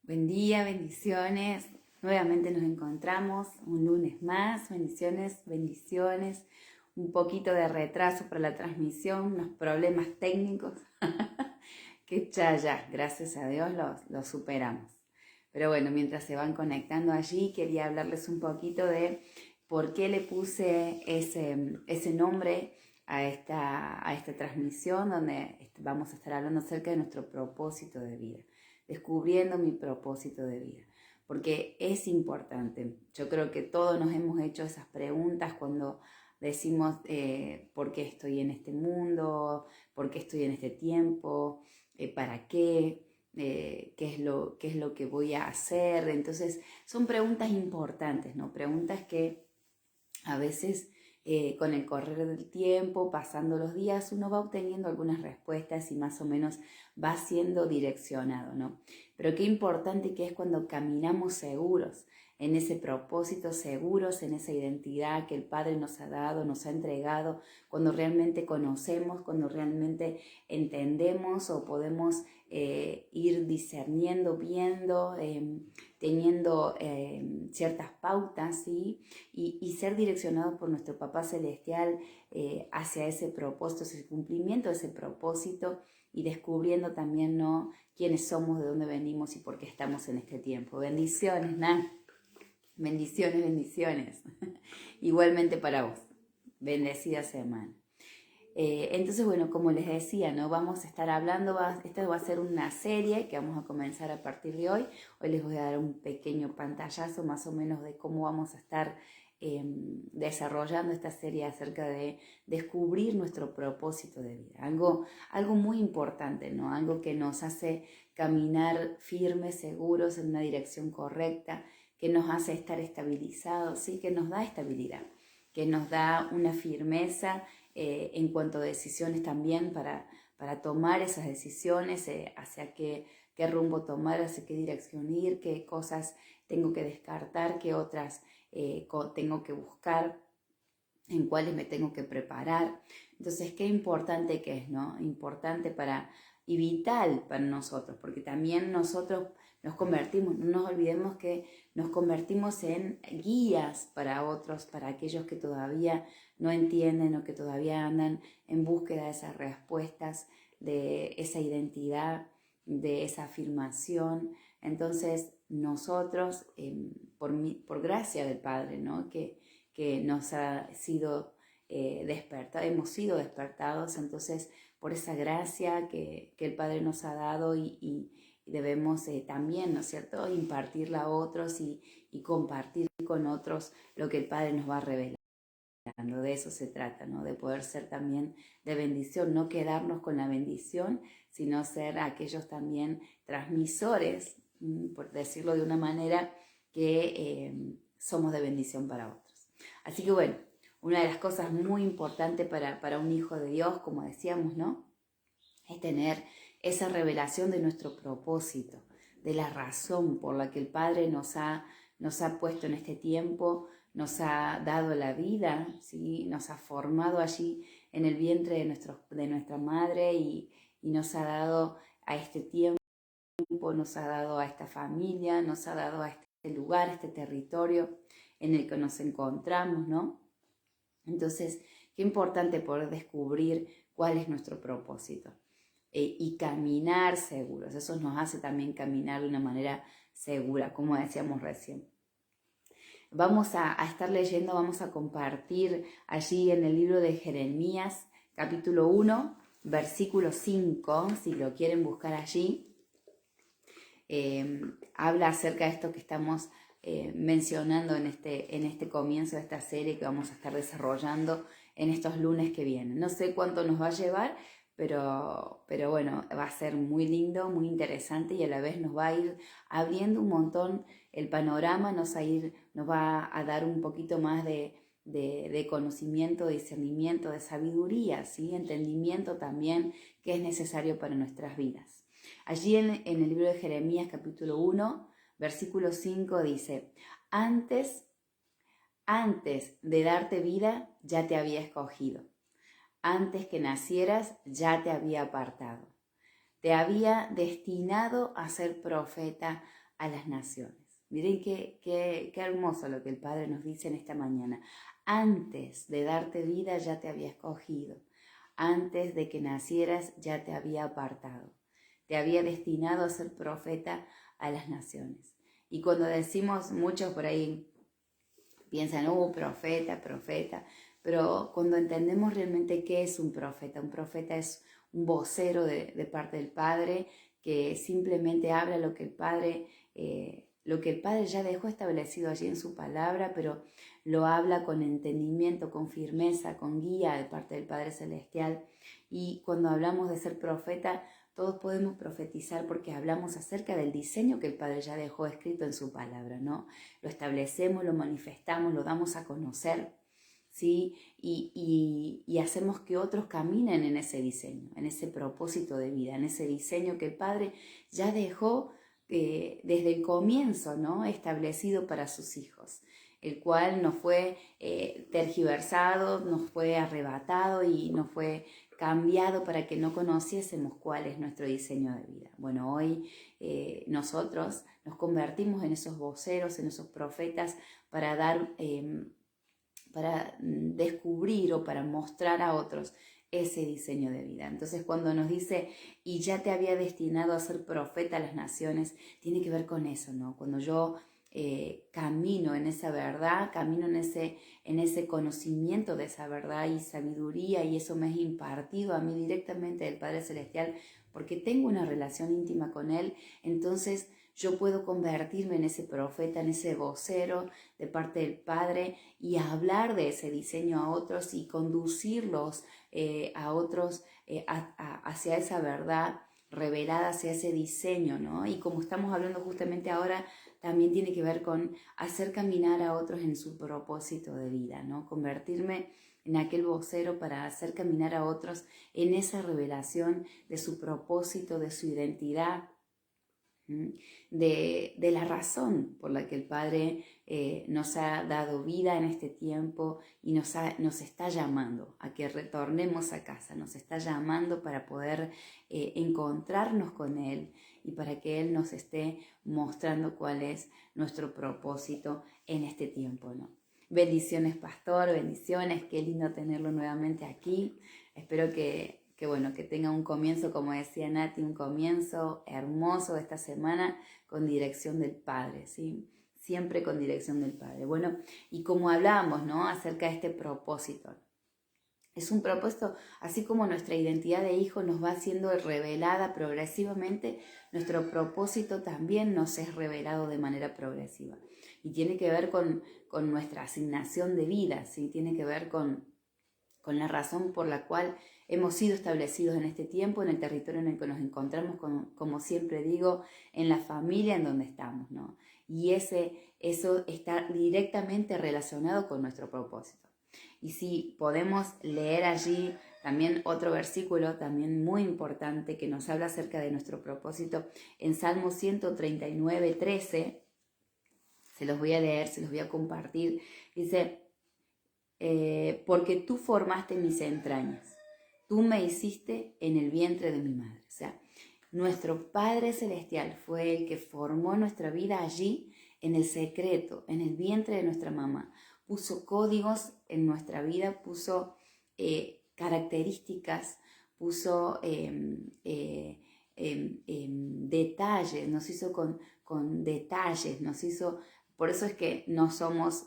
Buen día, bendiciones. Nuevamente nos encontramos un lunes más. Bendiciones, bendiciones. Un poquito de retraso para la transmisión, unos problemas técnicos que ya, gracias a Dios los superamos. Pero bueno, mientras se van conectando allí, quería hablarles un poquito de por qué le puse ese nombre a esta transmisión donde vamos a estar hablando acerca de nuestro propósito de vida, descubriendo mi propósito de vida, porque es importante. Yo creo que todos nos hemos hecho esas preguntas cuando decimos por qué estoy en este mundo, por qué estoy en este tiempo, para qué. Qué es lo que voy a hacer. Entonces son preguntas importantes, ¿no? Preguntas que a veces con el correr del tiempo, pasando los días, uno va obteniendo algunas respuestas y más o menos va siendo direccionado, ¿no? Pero qué importante que es cuando caminamos seguros en ese propósito, seguros en esa identidad que el Padre nos ha dado, nos ha entregado, cuando realmente conocemos, cuando realmente entendemos o podemos ir discerniendo, viendo, teniendo ciertas pautas, ¿sí? Y ser direccionados por nuestro Papá Celestial hacia ese propósito, ese cumplimiento de ese propósito y descubriendo también, ¿no?, quiénes somos, de dónde venimos y por qué estamos en este tiempo. Bendiciones, Nan. Bendiciones, bendiciones. Igualmente para vos. Bendecida semana. Entonces, bueno, como les decía, ¿no? Vamos a estar hablando, esta va a ser una serie que vamos a comenzar a partir de hoy. Hoy les voy a dar un pequeño pantallazo más o menos de cómo vamos a estar desarrollando esta serie acerca de descubrir nuestro propósito de vida. Algo muy importante, ¿no? Algo que nos hace caminar firmes, seguros, en una dirección correcta, que nos hace estar estabilizados, ¿sí? Que nos da estabilidad, que nos da una firmeza en cuanto a decisiones también para tomar esas decisiones, hacia qué rumbo tomar, hacia qué dirección ir, qué cosas tengo que descartar, qué otras tengo que buscar, en cuáles me tengo que preparar. Entonces, qué importante que es, ¿no? Importante y vital para nosotros, porque también nosotros nos convertimos, no nos olvidemos que nos convertimos en guías para otros, para aquellos que todavía no entienden o que todavía andan en búsqueda de esas respuestas, de esa identidad, de esa afirmación. Entonces, nosotros, por gracia del Padre, ¿no?, que nos ha sido hemos sido despertados, entonces por esa gracia que el Padre nos ha dado y debemos también, ¿no es cierto?, impartirla a otros y compartir con otros lo que el Padre nos va revelando. De eso se trata, ¿no?, de poder ser también de bendición, no quedarnos con la bendición, sino ser aquellos también transmisores, por decirlo de una manera, que somos de bendición para otros. Así que bueno, una de las cosas muy importantes para un hijo de Dios, como decíamos, ¿no?, es tener esa revelación de nuestro propósito, de la razón por la que el Padre nos ha puesto en este tiempo, nos ha dado la vida, ¿sí?, nos ha formado allí en el vientre de nuestra madre y nos ha dado a este tiempo, nos ha dado a esta familia, nos ha dado a este lugar, a este territorio en el que nos encontramos, ¿no? Entonces, qué importante poder descubrir cuál es nuestro propósito y caminar seguros. Eso nos hace también caminar de una manera segura, como decíamos recién. Vamos a estar leyendo, vamos a compartir allí en el libro de Jeremías, capítulo 1, versículo 5, si lo quieren buscar allí. Habla acerca de esto que estamos mencionando en este comienzo de esta serie que vamos a estar desarrollando en estos lunes que vienen. No sé cuánto nos va a llevar, pero bueno, va a ser muy lindo, muy interesante y a la vez nos va a ir abriendo un montón el panorama, nos va a dar un poquito más de conocimiento, de discernimiento, de sabiduría, ¿sí?, entendimiento también que es necesario para nuestras vidas. Allí en el libro de Jeremías capítulo 1, versículo 5 dice: antes de darte vida ya te había escogido, antes que nacieras ya te había apartado, te había destinado a ser profeta a las naciones. Miren qué hermoso lo que el Padre nos dice en esta mañana. Antes de darte vida ya te había escogido. Antes de que nacieras ya te había apartado. Te había destinado a ser profeta a las naciones. Y cuando decimos, muchos por ahí piensan, profeta, profeta, pero cuando entendemos realmente qué es un profeta es un vocero de parte del Padre que simplemente habla lo que el Padre ya dejó establecido allí en su palabra, pero lo habla con entendimiento, con firmeza, con guía de parte del Padre Celestial. Y cuando hablamos de ser profeta, todos podemos profetizar porque hablamos acerca del diseño que el Padre ya dejó escrito en su palabra, ¿no? Lo establecemos, lo manifestamos, lo damos a conocer, ¿sí? Y hacemos que otros caminen en ese diseño, en ese propósito de vida, en ese diseño que el Padre ya dejó desde el comienzo, ¿no? Establecido para sus hijos, el cual nos fue tergiversado, nos fue arrebatado y nos fue cambiado para que no conociésemos cuál es nuestro diseño de vida. Bueno, hoy nosotros nos convertimos en esos voceros, en esos profetas para para descubrir o para mostrar a otros ese diseño de vida. Entonces, cuando nos dice, y ya te había destinado a ser profeta a las naciones, tiene que ver con eso, ¿no? Cuando yo camino en esa verdad, camino en ese conocimiento de esa verdad y sabiduría, y eso me es impartido a mí directamente del Padre Celestial, porque tengo una relación íntima con Él, entonces yo puedo convertirme en ese profeta, en ese vocero de parte del Padre y hablar de ese diseño a otros y conducirlos a otros hacia esa verdad revelada, hacia ese diseño, ¿no? Y como estamos hablando justamente ahora, también tiene que ver con hacer caminar a otros en su propósito de vida, ¿no? Convertirme en aquel vocero para hacer caminar a otros en esa revelación de su propósito, de su identidad, de la razón por la que el Padre nos ha dado vida en este tiempo y nos está llamando a que retornemos a casa, nos está llamando para poder encontrarnos con Él y para que Él nos esté mostrando cuál es nuestro propósito en este tiempo, ¿no? Bendiciones, pastor, bendiciones, qué lindo tenerlo nuevamente aquí. Espero que tenga un comienzo, como decía Nati, un comienzo hermoso de esta semana con dirección del Padre, ¿sí? Siempre con dirección del Padre. Bueno, y como hablábamos, ¿no? Acerca de este propósito. Es un propósito, así como nuestra identidad de hijo nos va siendo revelada progresivamente, nuestro propósito también nos es revelado de manera progresiva. Y tiene que ver con nuestra asignación de vida, ¿sí? Tiene que ver con la razón por la cual hemos sido establecidos en este tiempo, en el territorio en el que nos encontramos, como siempre digo, en la familia en donde estamos, ¿no? Y eso está directamente relacionado con nuestro propósito. Y si podemos leer allí también otro versículo también muy importante que nos habla acerca de nuestro propósito, en Salmo 139, 13, se los voy a leer, se los voy a compartir, dice: porque tú formaste mis entrañas, tú me hiciste en el vientre de mi madre. O sea, nuestro Padre Celestial fue el que formó nuestra vida allí, en el secreto, en el vientre de nuestra mamá. Puso códigos en nuestra vida, puso características, puso detalles, nos hizo con detalles, nos hizo. Por eso es que no somos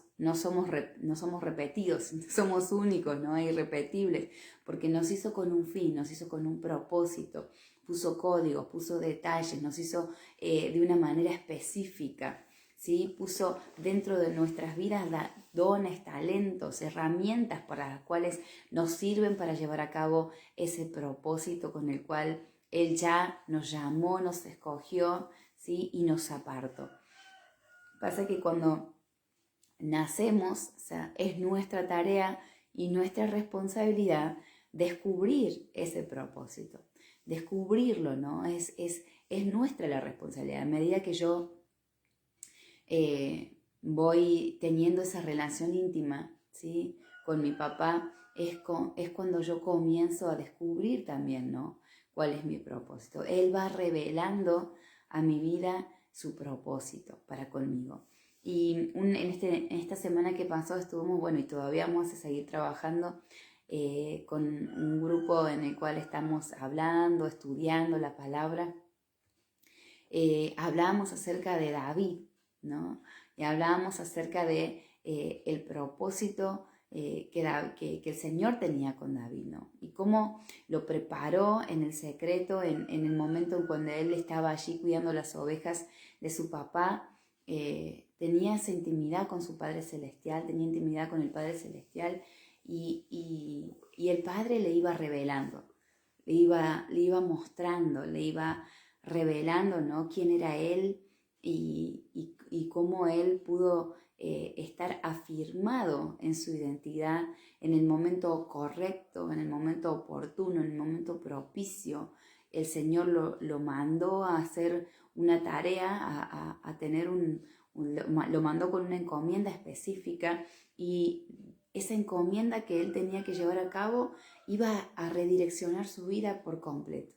repetidos, somos únicos, ¿no? Irrepetibles, porque nos hizo con un fin, nos hizo con un propósito, puso códigos, puso detalles, nos hizo de una manera específica, ¿sí? Puso dentro de nuestras vidas dones, talentos, herramientas para las cuales nos sirven para llevar a cabo ese propósito con el cual Él ya nos llamó, nos escogió, ¿sí? Y nos apartó. Pasa que cuando nacemos, o sea, es nuestra tarea y nuestra responsabilidad descubrir ese propósito, descubrirlo, ¿no? Es nuestra la responsabilidad. A medida que yo voy teniendo esa relación íntima, ¿sí? Con mi papá, es cuando yo comienzo a descubrir también, ¿no? Cuál es mi propósito. Él va revelando a mi vida su propósito para conmigo. Y en esta semana que pasó estuvimos, bueno, y todavía vamos a seguir trabajando con un grupo en el cual estamos hablando, estudiando la palabra. Hablábamos acerca de David, ¿no? Y hablábamos acerca de el propósito que el Señor tenía con David, ¿no? Y cómo lo preparó en el secreto, en el momento en cuando él estaba allí cuidando las ovejas de su papá. Tenía esa intimidad con su Padre Celestial, tenía intimidad con el Padre Celestial, y el Padre le iba revelando, le iba mostrando, le iba revelando, ¿no?, quién era él y cómo él pudo estar afirmado en su identidad en el momento correcto, en el momento oportuno, en el momento propicio. El Señor lo mandó a hacer una tarea, a tener lo mandó con una encomienda específica, y esa encomienda que él tenía que llevar a cabo iba a redireccionar su vida por completo.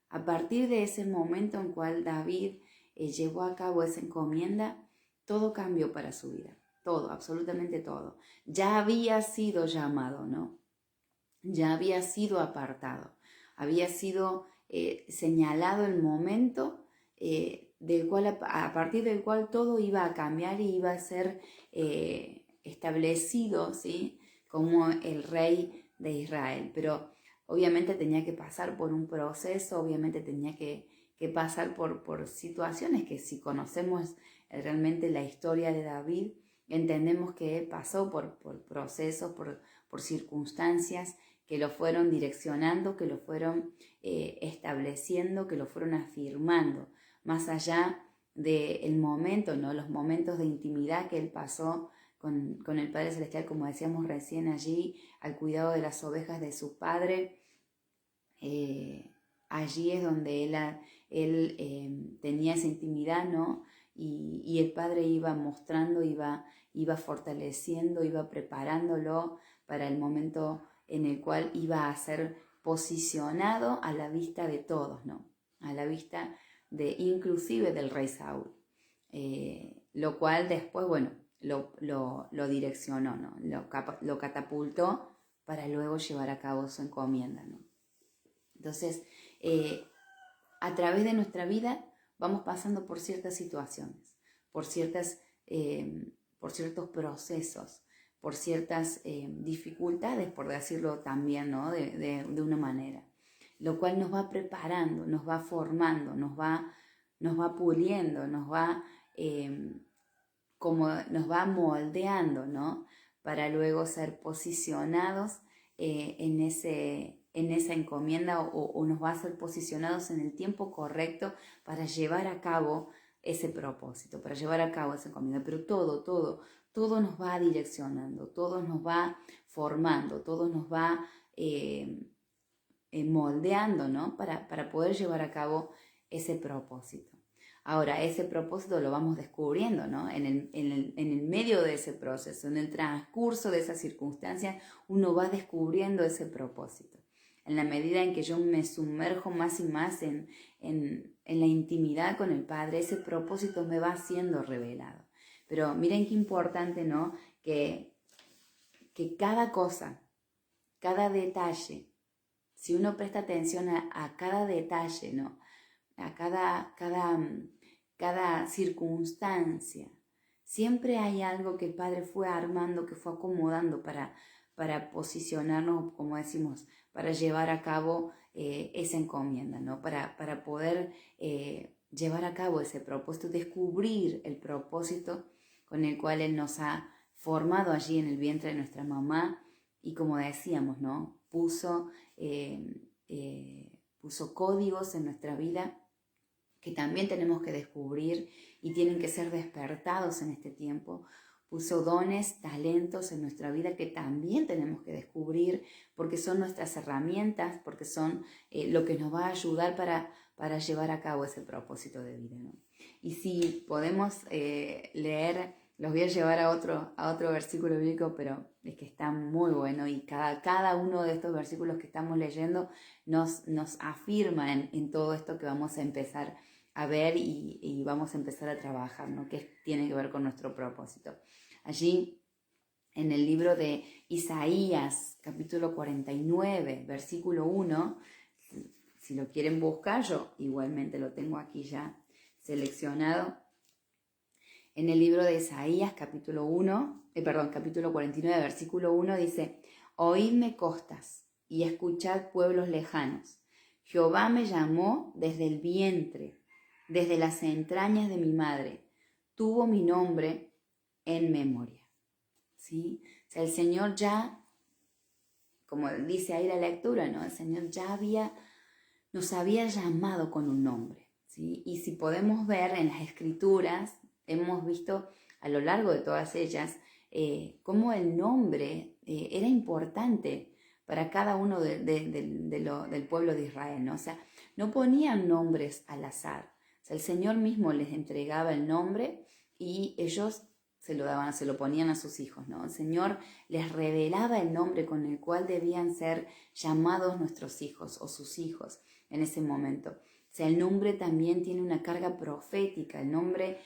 A partir de ese momento en cual David llevó a cabo esa encomienda, todo cambió para su vida, todo, absolutamente todo. Ya había sido llamado, ¿no? Ya había sido apartado, había sido señalado el momento del cual, a partir del cual todo iba a cambiar y iba a ser establecido, ¿sí?, como el rey de Israel. Pero obviamente tenía que pasar por un proceso, obviamente tenía que pasar por situaciones que, si conocemos realmente la historia de David, entendemos que él pasó por procesos, por circunstancias que lo fueron direccionando, que lo fueron estableciendo, que lo fueron afirmando, más allá del momento, ¿no?, los momentos de intimidad que él pasó con el Padre Celestial, como decíamos recién, allí al cuidado de las ovejas de su padre. Allí es donde él tenía esa intimidad, ¿no? Y el Padre iba mostrando, iba fortaleciendo, iba preparándolo para el momento en el cual iba a ser posicionado a la vista de todos, ¿no? A la vista inclusive del rey Saúl. Lo cual después, bueno, lo direccionó, ¿no? Lo catapultó para luego llevar a cabo su encomienda, ¿no? Entonces, a través de nuestra vida vamos pasando por ciertas situaciones, por ciertos procesos, por ciertas dificultades, por decirlo también, ¿no?, de una manera, lo cual nos va preparando, nos va formando, nos va puliendo, nos va moldeando, ¿no?, para luego ser posicionados en esa encomienda, o nos va a ser posicionados en el tiempo correcto para llevar a cabo ese propósito, para llevar a cabo esa encomienda. Pero todo nos va direccionando, todo nos va formando, todo nos va moldeando, ¿no?, para poder llevar a cabo ese propósito. Ahora, ese propósito lo vamos descubriendo, ¿no?, en el medio de ese proceso, en el transcurso de esas circunstancias, uno va descubriendo ese propósito. En la medida en que yo me sumerjo más y más en la intimidad con el Padre, ese propósito me va siendo revelado. Pero miren qué importante, ¿no?, que cada cosa, cada detalle, si uno presta atención a cada detalle, ¿no?, a cada circunstancia, siempre hay algo que el Padre fue armando, que fue acomodando para posicionarnos, como decimos, para llevar a cabo esa encomienda, ¿no?, para poder llevar a cabo ese propósito, descubrir el propósito con el cual Él nos ha formado allí en el vientre de nuestra mamá. Y como decíamos, ¿no?, puso códigos en nuestra vida que también tenemos que descubrir y tienen que ser despertados en este tiempo. Puso dones, talentos en nuestra vida que también tenemos que descubrir, porque son nuestras herramientas, porque son lo que nos va a ayudar para llevar a cabo ese propósito de vida, ¿no? Y si podemos leer, los voy a llevar a otro versículo bíblico, pero es que está muy bueno, y cada uno de estos versículos que estamos leyendo nos afirma en todo esto que vamos a empezar a ver y vamos a empezar a trabajar, ¿no? Que tiene que ver con nuestro propósito. Allí en el libro de Isaías, capítulo 49, versículo 1, si lo quieren buscar, yo igualmente lo tengo aquí ya seleccionado. En el libro de Isaías, capítulo 49, versículo 1, dice: Oídme costas y escuchad pueblos lejanos. Jehová me llamó desde el vientre, desde las entrañas de mi madre. Tuvo mi nombre en memoria. ¿Sí? O sea, el Señor ya, como dice ahí la lectura, ¿no? El Señor ya nos había llamado con un nombre, ¿sí? Y si podemos ver en las Escrituras, hemos visto a lo largo de todas ellas cómo el nombre era importante para cada uno del pueblo de Israel, ¿no? O sea, no ponían nombres al azar. O sea, el Señor mismo les entregaba el nombre y ellos se lo ponían a sus hijos, ¿no? El Señor les revelaba el nombre con el cual debían ser llamados nuestros hijos o sus hijos en ese momento. O sea, el nombre también tiene una carga profética, el nombre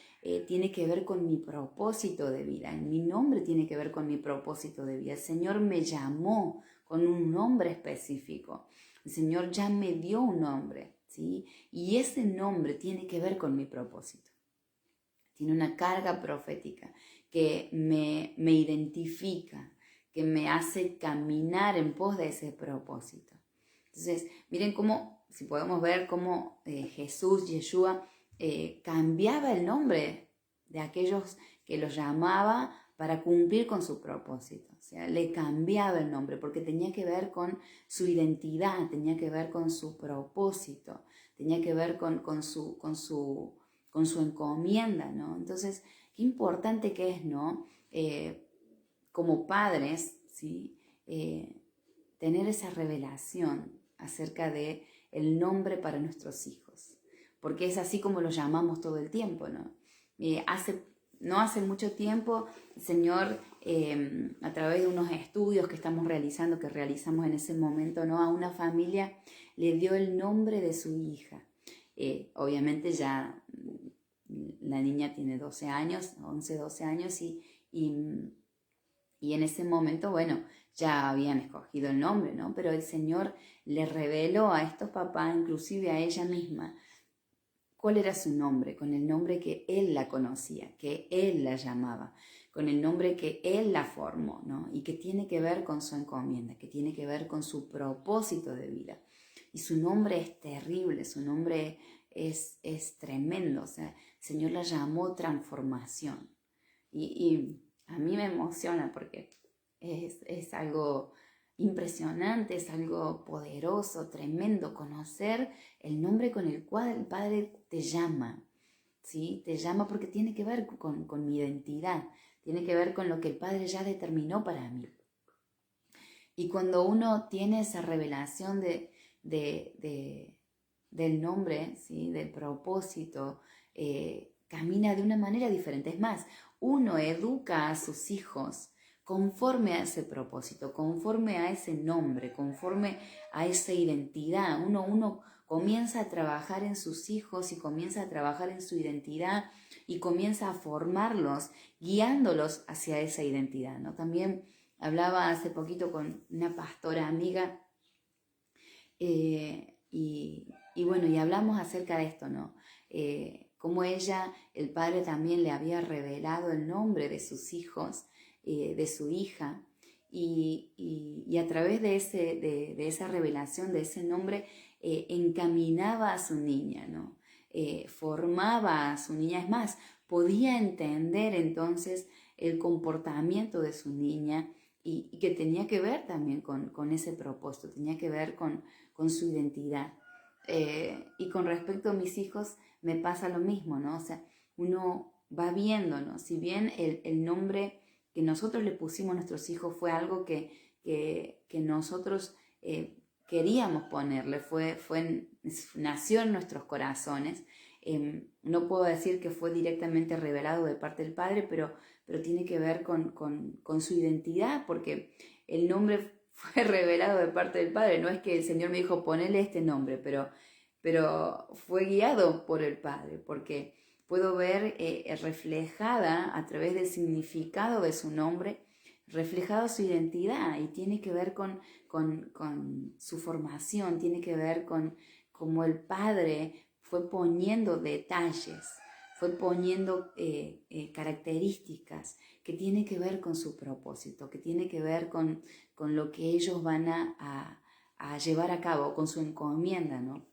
tiene que ver con mi propósito de vida, mi nombre tiene que ver con mi propósito de vida. El Señor me llamó con un nombre específico, el Señor ya me dio un nombre, ¿sí? Y ese nombre tiene que ver con mi propósito. Tiene una carga profética que me identifica, que me hace caminar en pos de ese propósito. Entonces, miren cómo, si podemos ver cómo Jesús, Yeshua, cambiaba el nombre de aquellos que los llamaba para cumplir con su propósito. O sea, le cambiaba el nombre porque tenía que ver con su identidad, tenía que ver con su propósito, tenía que ver con su encomienda, ¿no? Entonces, qué importante que es, ¿no? Como padres, ¿sí? Tener esa revelación acerca de el nombre para nuestros hijos, porque es así como lo llamamos todo el tiempo, ¿no? No hace mucho tiempo, el Señor, a través de unos estudios que realizamos en ese momento, ¿no? A una familia le dio el nombre de su hija. Obviamente ya la niña tiene 12 años, 11, 12 años y en ese momento, bueno, ya habían escogido el nombre, ¿no? Pero el Señor le reveló a estos papás, inclusive a ella misma, cuál era su nombre, con el nombre que Él la conocía, que Él la llamaba, con el nombre que Él la formó, ¿no? Y que tiene que ver con su encomienda, que tiene que ver con su propósito de vida. Y su nombre es terrible, su nombre es tremendo, o sea, el Señor la llamó transformación. Y a mí me emociona porque es algo impresionante, es algo poderoso, tremendo, conocer el nombre con el cual el Padre te llama, ¿sí? Te llama porque tiene que ver con mi identidad, tiene que ver con lo que el Padre ya determinó para mí. Y cuando uno tiene esa revelación del nombre, ¿sí? Del propósito, camina de una manera diferente. Es más, uno educa a sus hijos conforme a ese propósito, conforme a ese nombre, conforme a esa identidad. Uno comienza a trabajar en sus hijos y comienza a trabajar en su identidad y comienza a formarlos, guiándolos hacia esa identidad, ¿no? También hablaba hace poquito con una pastora amiga y bueno, y hablamos acerca de esto, ¿no? Cómo ella, el padre también le había revelado el nombre de sus hijos, de su hija, y a través de esa revelación, de ese nombre, encaminaba a su niña, ¿no? Formaba a su niña, es más, podía entender entonces el comportamiento de su niña y que tenía que ver también con ese propósito, tenía que ver con su identidad. Y con respecto a mis hijos me pasa lo mismo, ¿no? O sea, uno va viendo, ¿no? Si bien el nombre que nosotros le pusimos a nuestros hijos fue algo que nosotros queríamos ponerle, nació en nuestros corazones. No puedo decir que fue directamente revelado de parte del Padre, pero tiene que ver con su identidad, porque el nombre fue revelado de parte del Padre. No es que el Señor me dijo, ponele este nombre, pero pero fue guiado por el Padre, porque puedo ver reflejada a través del significado de su nombre, reflejado su identidad, y tiene que ver con su formación, tiene que ver con cómo el Padre fue poniendo detalles, fue poniendo características que tiene que ver con su propósito, que tiene que ver con lo que ellos van a llevar a cabo, con su encomienda, ¿no?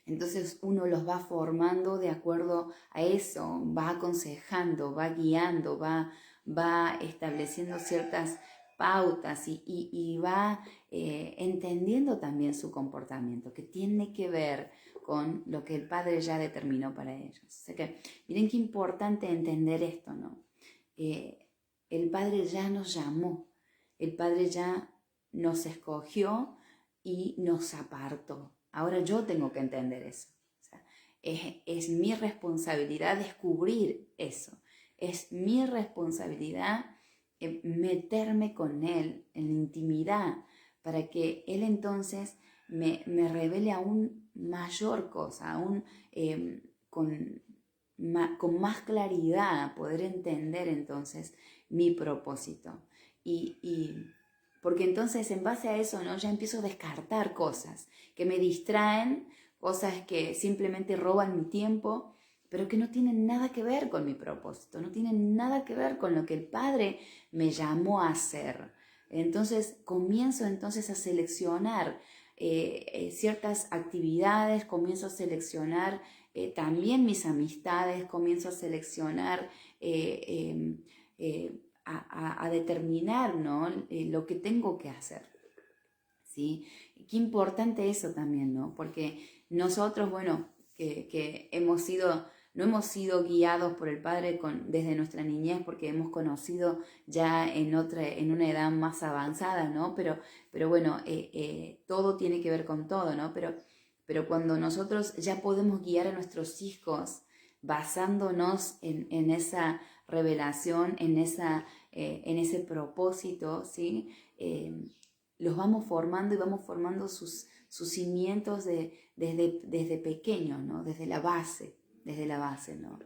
Entonces uno los va formando de acuerdo a eso, va aconsejando, va guiando, va estableciendo ciertas pautas y va entendiendo también su comportamiento, que tiene que ver con lo que el Padre ya determinó para ellos. O sea que miren qué importante entender esto, ¿no? El Padre ya nos llamó, el Padre ya nos escogió y nos apartó. Ahora yo tengo que entender eso. O sea, es mi responsabilidad descubrir eso. Es mi responsabilidad meterme con Él en la intimidad para que Él entonces me revele aún mayor cosa, aún con más claridad poder entender entonces mi propósito. Porque entonces en base a eso, ¿no? Ya empiezo a descartar cosas que me distraen, cosas que simplemente roban mi tiempo, pero que no tienen nada que ver con mi propósito, no tienen nada que ver con lo que el Padre me llamó a hacer. Entonces comienzo entonces a seleccionar ciertas actividades, comienzo a seleccionar también mis amistades, comienzo a seleccionar a determinar, ¿no? Lo que tengo que hacer, ¿sí? Qué importante eso también, ¿no? Porque nosotros, bueno, que no hemos sido guiados por el Padre desde nuestra niñez, porque hemos conocido ya en una edad más avanzada, ¿no? Pero bueno, todo tiene que ver con todo, ¿no? Pero cuando nosotros ya podemos guiar a nuestros hijos basándonos en esa revelación, en ese propósito, ¿sí? Los vamos formando y vamos formando sus cimientos desde pequeños, ¿no? Desde la base, ¿no?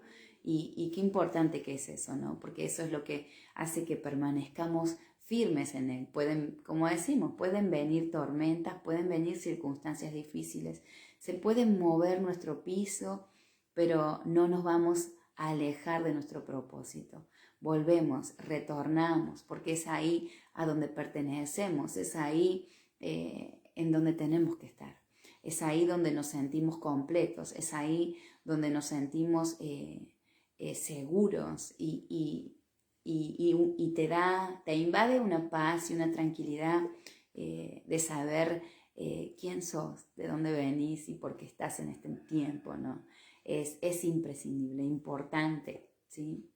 Y qué importante que es eso, ¿no? Porque eso es lo que hace que permanezcamos firmes en Él. Como decimos, pueden venir tormentas, pueden venir circunstancias difíciles, se pueden mover nuestro piso, pero no nos vamos a alejar de nuestro propósito. Volvemos, retornamos, porque es ahí a donde pertenecemos, es ahí en donde tenemos que estar. Es ahí donde nos sentimos completos, es ahí donde nos sentimos seguros y te invade una paz y una tranquilidad de saber quién sos, de dónde venís y por qué estás en este tiempo, ¿no? Es imprescindible, importante, ¿sí?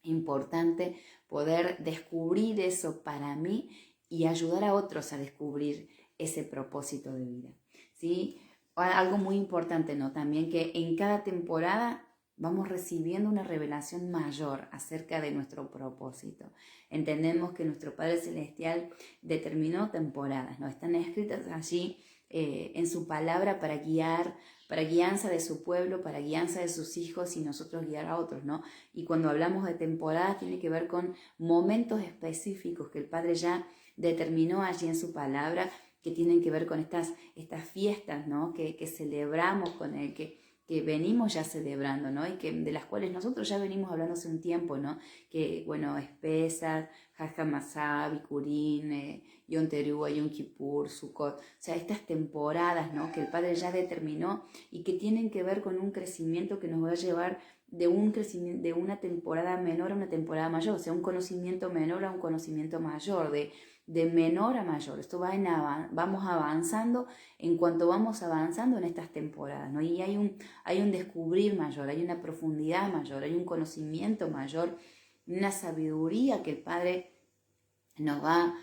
Importante poder descubrir eso para mí y ayudar a otros a descubrir ese propósito de vida, ¿sí? Algo muy importante, ¿no? También que en cada temporada vamos recibiendo una revelación mayor acerca de nuestro propósito. Entendemos que nuestro Padre Celestial determinó temporadas, ¿no? Están escritas allí en su palabra para guianza de su pueblo, para guianza de sus hijos y nosotros guiar a otros, ¿no? Y cuando hablamos de temporadas tiene que ver con momentos específicos que el Padre ya determinó allí en su palabra, que tienen que ver con estas fiestas, ¿no? Que celebramos con Él, que venimos ya celebrando, ¿no? Y de las cuales nosotros ya venimos hablando hace un tiempo, ¿no? Que, bueno, es Pesach, Hag HaMatzah, Bikurim, Yom Teruah, Yom Kippur, Sukkot, o sea, estas temporadas, ¿no? Que el Padre ya determinó y que tienen que ver con un crecimiento que nos va a llevar de una temporada menor a una temporada mayor, o sea, un conocimiento menor a un conocimiento mayor, de menor a mayor. Esto vamos avanzando en cuanto vamos avanzando en estas temporadas, ¿no? Y hay un descubrir mayor, hay una profundidad mayor, hay un conocimiento mayor, una sabiduría que el Padre nos va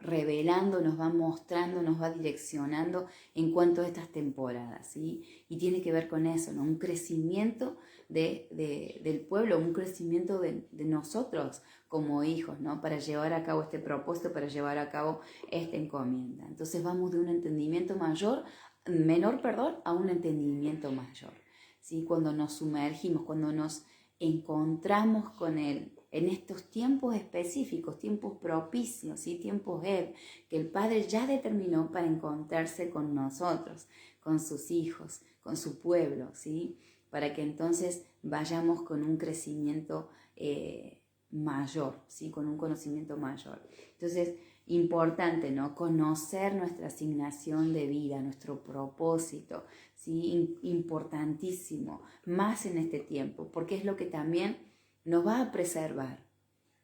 revelando, nos va mostrando, nos va direccionando en cuanto a estas temporadas, ¿sí? Y tiene que ver con eso, ¿no? Un crecimiento del pueblo, un crecimiento de nosotros como hijos, ¿no? Para llevar a cabo este propósito, para llevar a cabo esta encomienda. Entonces vamos de un entendimiento mayor a un entendimiento mayor. ¿Sí? Cuando nos sumergimos, cuando nos encontramos con Él en estos tiempos específicos, tiempos propicios, ¿sí? Tiempos que el Padre ya determinó para encontrarse con nosotros, con sus hijos, con su pueblo, ¿sí? Para que entonces vayamos con un crecimiento mayor, ¿sí? Con un conocimiento mayor. Entonces, importante, ¿no? Conocer nuestra asignación de vida, nuestro propósito, ¿sí? Importantísimo, más en este tiempo, porque es lo que también nos va a preservar,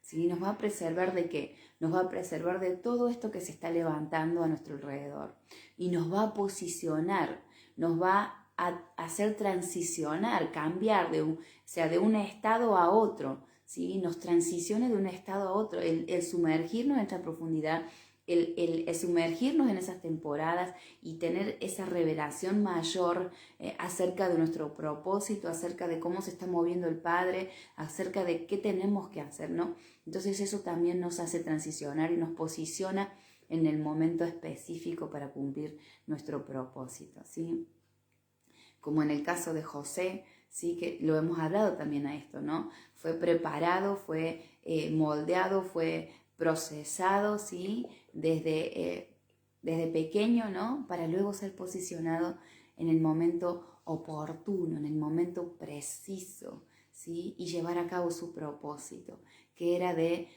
¿sí? Nos va a preservar ¿de qué? Nos va a preservar de todo esto que se está levantando a nuestro alrededor y nos va a posicionar, nos va a hacer transicionar, cambiar de un estado a otro, ¿sí? Nos transiciona de un estado a otro, el sumergirnos en esta profundidad, el sumergirnos en esas temporadas y tener esa revelación mayor acerca de nuestro propósito, acerca de cómo se está moviendo el Padre, acerca de qué tenemos que hacer, ¿no? Entonces eso también nos hace transicionar y nos posiciona en el momento específico para cumplir nuestro propósito, ¿sí? Como en el caso de José, sí, que lo hemos hablado también a esto, ¿no? Fue preparado, fue moldeado, fue procesado, ¿sí? Desde pequeño, ¿no? Para luego ser posicionado en el momento oportuno, en el momento preciso, ¿sí? Y llevar a cabo su propósito, que era de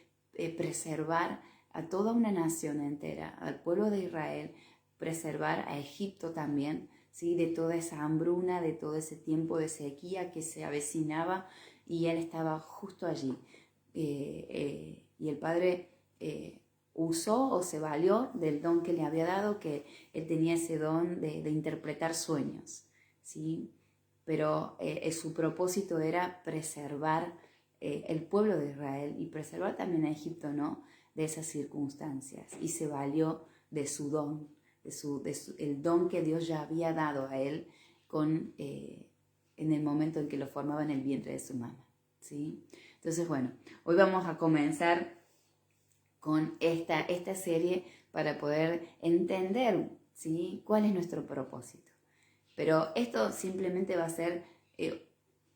preservar a toda una nación entera, al pueblo de Israel, preservar a Egipto también, ¿sí? De toda esa hambruna, de todo ese tiempo de sequía que se avecinaba, y él estaba justo allí. Y el Padre usó o se valió del don que le había dado, que él tenía ese don de interpretar sueños, ¿sí? Pero su propósito era preservar el pueblo de Israel y preservar también a Egipto, ¿no? De esas circunstancias, y se valió de su don, el don que Dios ya había dado a él en el momento en que lo formaba en el vientre de su mamá, ¿sí? Entonces, bueno, hoy vamos a comenzar con esta serie para poder entender, ¿sí? Cuál es nuestro propósito. Pero esto simplemente va a ser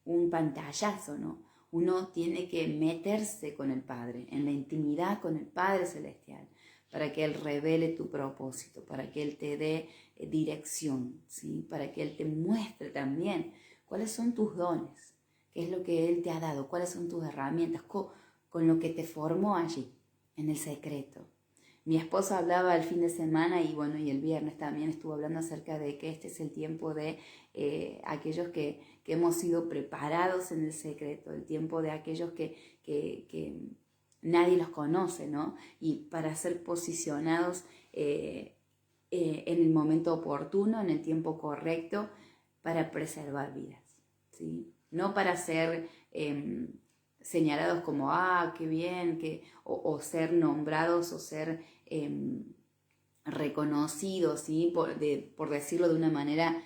un pantallazo, ¿no? Uno tiene que meterse con el Padre, en la intimidad con el Padre Celestial, para que Él revele tu propósito, para que Él te dé dirección, ¿sí? Para que Él te muestre también cuáles son tus dones, qué es lo que Él te ha dado, cuáles son tus herramientas, con lo que te formó allí, en el secreto. Mi esposo hablaba el fin de semana y bueno, y el viernes también estuvo hablando acerca de que este es el tiempo de aquellos que hemos sido preparados en el secreto, el tiempo de aquellos que nadie los conoce, ¿no? Y para ser posicionados en el momento oportuno, en el tiempo correcto, para preservar vidas, ¿sí? No para ser señalados como, qué bien, o ser nombrados o ser reconocidos, ¿sí? Por decirlo de una manera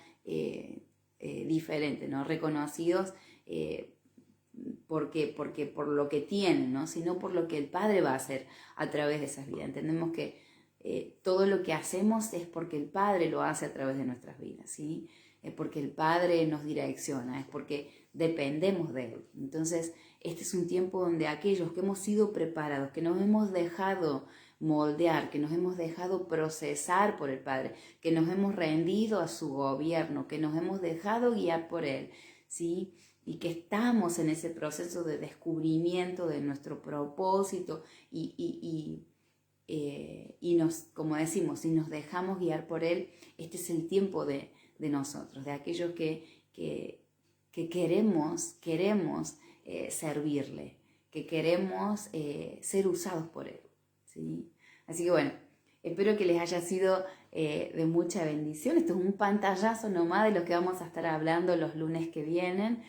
diferente, ¿no? Reconocidos porque por lo que tienen, ¿no? Sino por lo que el Padre va a hacer a través de esas vidas. Entendemos que todo lo que hacemos es porque el Padre lo hace a través de nuestras vidas, ¿sí? Es porque el Padre nos direcciona, es porque dependemos de Él. Entonces, este es un tiempo donde aquellos que hemos sido preparados, que nos hemos dejado moldear, que nos hemos dejado procesar por el Padre, que nos hemos rendido a su gobierno, que nos hemos dejado guiar por Él, ¿sí? Y que estamos en ese proceso de descubrimiento de nuestro propósito y nos, como decimos, si nos dejamos guiar por Él, este es el tiempo de nosotros, de aquellos que queremos servirle, que queremos ser usados por Él, ¿sí? Así que bueno, espero que les haya sido de mucha bendición. Esto es un pantallazo nomás de lo que vamos a estar hablando los lunes que vienen,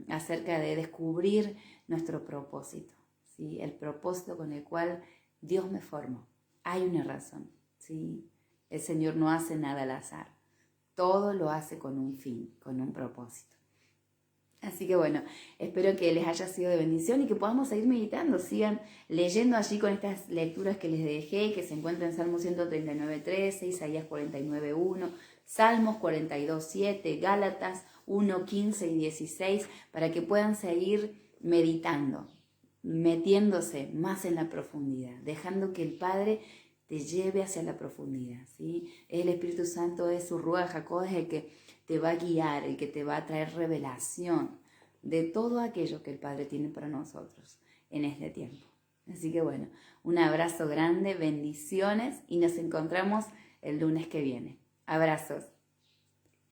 acerca de descubrir nuestro propósito, ¿sí? El propósito con el cual Dios me formó. Hay una razón, ¿sí? El Señor no hace nada al azar. Todo lo hace con un fin, con un propósito. Así que bueno, espero que les haya sido de bendición y que podamos seguir meditando. Sigan leyendo allí con estas lecturas que les dejé, que se encuentran en Salmo 139.13, Isaías 49.1, Salmos 42, 7, Gálatas 1, 15 y 16, para que puedan seguir meditando, metiéndose más en la profundidad, dejando que el Padre te lleve hacia la profundidad, ¿sí? El Espíritu Santo es su Ruach HaKodesh, es el que te va a guiar, el que te va a traer revelación de todo aquello que el Padre tiene para nosotros en este tiempo. Así que bueno, un abrazo grande, bendiciones y nos encontramos el lunes que viene. Abrazos.